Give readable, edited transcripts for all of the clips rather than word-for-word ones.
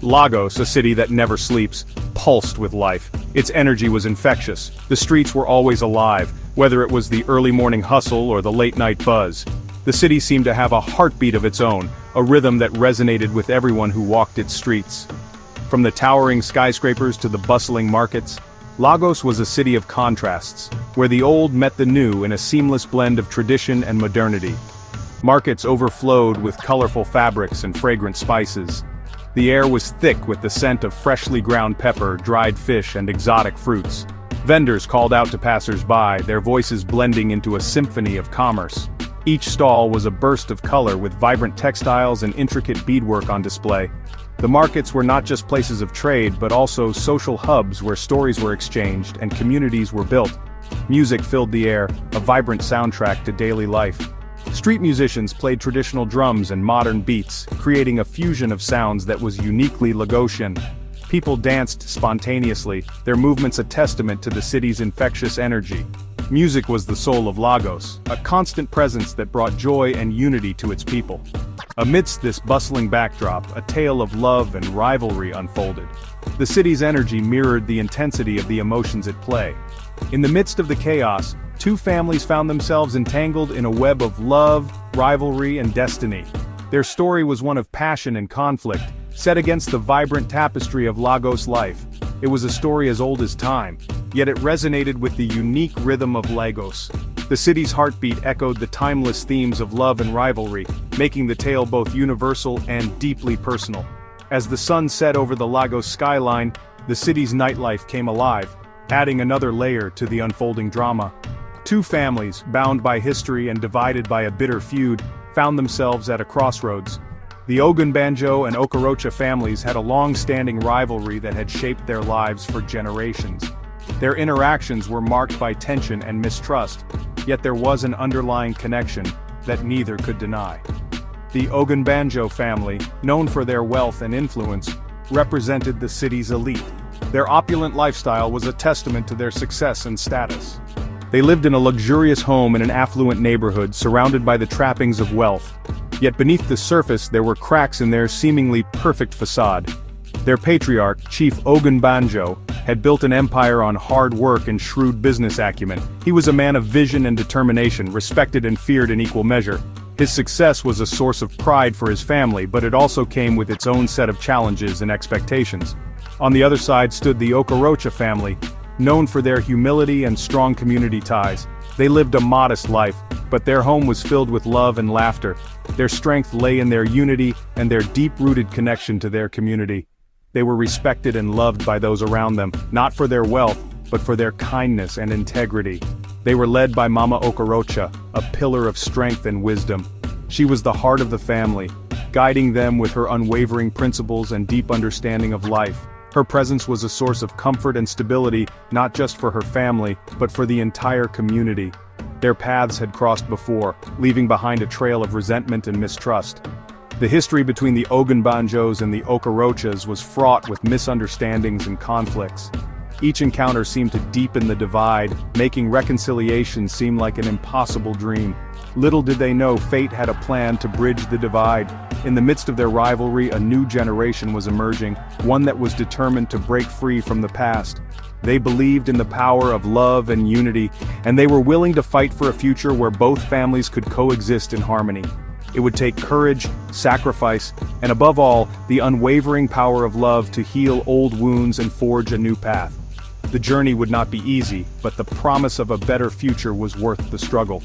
Lagos, a city that never sleeps, pulsed with life. Its energy was infectious. The streets were always alive, whether it was the early morning hustle or the late night buzz. The city seemed to have a heartbeat of its own, a rhythm that resonated with everyone who walked its streets. From the towering skyscrapers to the bustling markets, Lagos was a city of contrasts, where the old met the new in a seamless blend of tradition and modernity. Markets overflowed with colorful fabrics and fragrant spices. The air was thick with the scent of freshly ground pepper, dried fish, and exotic fruits. Vendors called out to passers-by, their voices blending into a symphony of commerce. Each stall was a burst of color with vibrant textiles and intricate beadwork on display. The markets were not just places of trade but also social hubs where stories were exchanged and communities were built. Music filled the air, a vibrant soundtrack to daily life. Street musicians played traditional drums and modern beats, creating a fusion of sounds that was uniquely Lagosian. People danced spontaneously, their movements a testament to the city's infectious energy. Music was the soul of Lagos, a constant presence that brought joy and unity to its people. Amidst this bustling backdrop, a tale of love and rivalry unfolded. The city's energy mirrored the intensity of the emotions at play. In the midst of the chaos, two families found themselves entangled in a web of love, rivalry, and destiny. Their story was one of passion and conflict, set against the vibrant tapestry of Lagos life. It was a story as old as time, yet it resonated with the unique rhythm of Lagos. The city's heartbeat echoed the timeless themes of love and rivalry, making the tale both universal and deeply personal. As the sun set over the Lagos skyline, the city's nightlife came alive, adding another layer to the unfolding drama. Two families, bound by history and divided by a bitter feud, found themselves at a crossroads. The Ogunbanjo and Okorocha families had a long-standing rivalry that had shaped their lives for generations. Their interactions were marked by tension and mistrust, yet there was an underlying connection that neither could deny. The Ogunbanjo family, known for their wealth and influence, represented the city's elite. Their opulent lifestyle was a testament to their success and status. They lived in a luxurious home in an affluent neighborhood surrounded by the trappings of wealth. Yet beneath the surface there were cracks in their seemingly perfect facade. Their patriarch, Chief Ogunbanjo, had built an empire on hard work and shrewd business acumen. He was a man of vision and determination, respected and feared in equal measure. His success was a source of pride for his family, but it also came with its own set of challenges and expectations. On the other side stood the Okorocha family, known for their humility and strong community ties. They lived a modest life, but their home was filled with love and laughter. Their strength lay in their unity and their deep-rooted connection to their community. They were respected and loved by those around them, not for their wealth, but for their kindness and integrity. They were led by Mama Okorocha, a pillar of strength and wisdom. She was the heart of the family, guiding them with her unwavering principles and deep understanding of life. Her presence was a source of comfort and stability, not just for her family, but for the entire community. Their paths had crossed before, leaving behind a trail of resentment and mistrust. The history between the Ogunbanjos and the Okorochas was fraught with misunderstandings and conflicts. Each encounter seemed to deepen the divide, making reconciliation seem like an impossible dream. Little did they know fate had a plan to bridge the divide. In the midst of their rivalry, a new generation was emerging, one that was determined to break free from the past. They believed in the power of love and unity, and they were willing to fight for a future where both families could coexist in harmony. It would take courage, sacrifice, and above all, the unwavering power of love to heal old wounds and forge a new path. The journey would not be easy, but the promise of a better future was worth the struggle.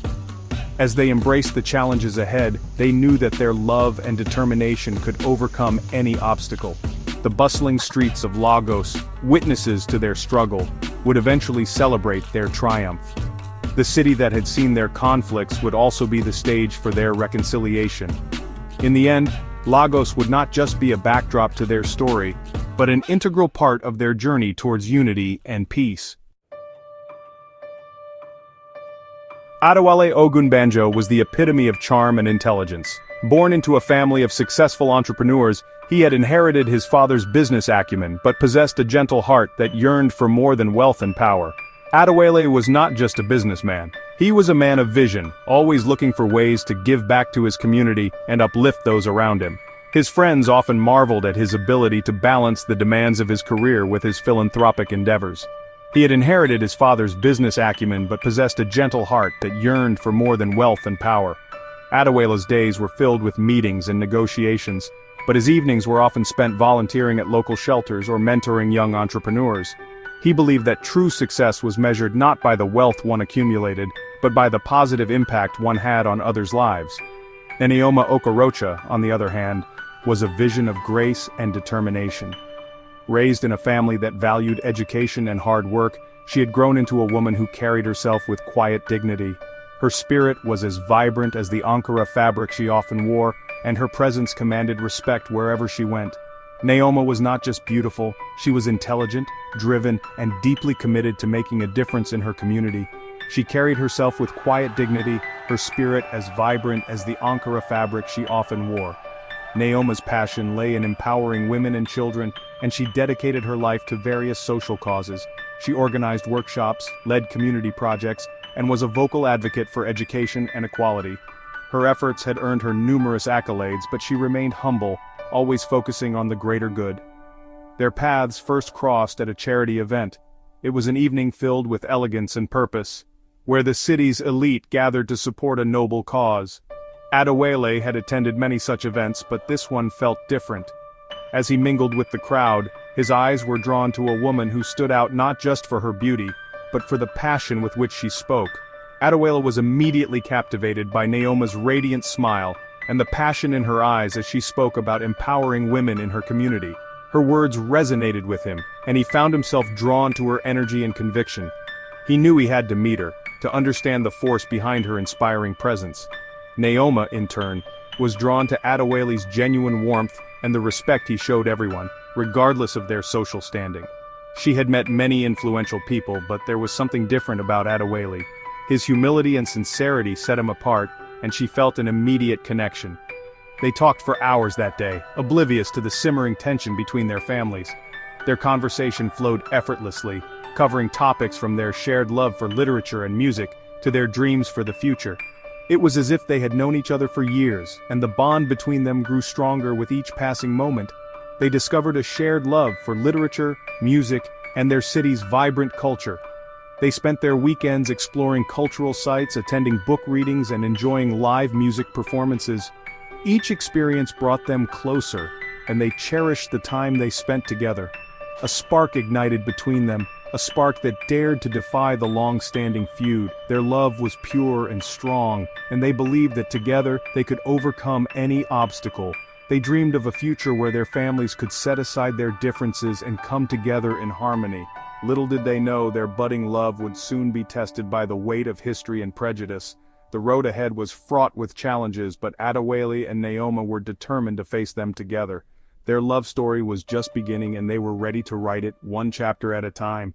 As they embraced the challenges ahead, they knew that their love and determination could overcome any obstacle. The bustling streets of Lagos, witnesses to their struggle, would eventually celebrate their triumph. The city that had seen their conflicts would also be the stage for their reconciliation. In the end, Lagos would not just be a backdrop to their story, but an integral part of their journey towards unity and peace. Adewale Ogunbanjo was the epitome of charm and intelligence. Born into a family of successful entrepreneurs, he had inherited his father's business acumen but possessed a gentle heart that yearned for more than wealth and power. Adewale was not just a businessman. He was a man of vision, always looking for ways to give back to his community and uplift those around him. His friends often marveled at his ability to balance the demands of his career with his philanthropic endeavors. He had inherited his father's business acumen but possessed a gentle heart that yearned for more than wealth and power. Adewale's days were filled with meetings and negotiations, but his evenings were often spent volunteering at local shelters or mentoring young entrepreneurs. He believed that true success was measured not by the wealth one accumulated, but by the positive impact one had on others' lives. Nneoma Okorocha, on the other hand, was a vision of grace and determination. Raised in a family that valued education and hard work, she had grown into a woman who carried herself with quiet dignity. Her spirit was as vibrant as the Ankara fabric she often wore, and her presence commanded respect wherever she went. Nneoma was not just beautiful, she was intelligent, driven, and deeply committed to making a difference in her community. She carried herself with quiet dignity, her spirit as vibrant as the Ankara fabric she often wore. Nneoma's passion lay in empowering women and children, and she dedicated her life to various social causes. She organized workshops, led community projects, and was a vocal advocate for education and equality. Her efforts had earned her numerous accolades, but she remained humble, always focusing on the greater good. Their paths first crossed at a charity event. It was an evening filled with elegance and purpose, where the city's elite gathered to support a noble cause. Adewale had attended many such events, but this one felt different. As he mingled with the crowd, his eyes were drawn to a woman who stood out not just for her beauty, but for the passion with which she spoke. Adewale was immediately captivated by Nneoma's radiant smile and the passion in her eyes as she spoke about empowering women in her community. Her words resonated with him, and he found himself drawn to her energy and conviction. He knew he had to meet her, to understand the force behind her inspiring presence. Nneoma, in turn, was drawn to Adewale's genuine warmth and the respect he showed everyone, regardless of their social standing. She had met many influential people, but there was something different about Adewale. His humility and sincerity set him apart, and she felt an immediate connection. They talked for hours that day, oblivious to the simmering tension between their families. Their conversation flowed effortlessly, covering topics from their shared love for literature and music to their dreams for the future. It was as if they had known each other for years, and the bond between them grew stronger with each passing moment. They discovered a shared love for literature, music, and their city's vibrant culture. They spent their weekends exploring cultural sites, attending book readings, and enjoying live music performances. Each experience brought them closer, and they cherished the time they spent together. A spark ignited between them, a spark that dared to defy the long-standing feud. Their love was pure and strong, and they believed that together they could overcome any obstacle. They dreamed of a future where their families could set aside their differences and come together in harmony. Little did they know their budding love would soon be tested by the weight of history and prejudice. The road ahead was fraught with challenges, but Adewale and Nneoma were determined to face them together. Their love story was just beginning, and they were ready to write it one chapter at a time.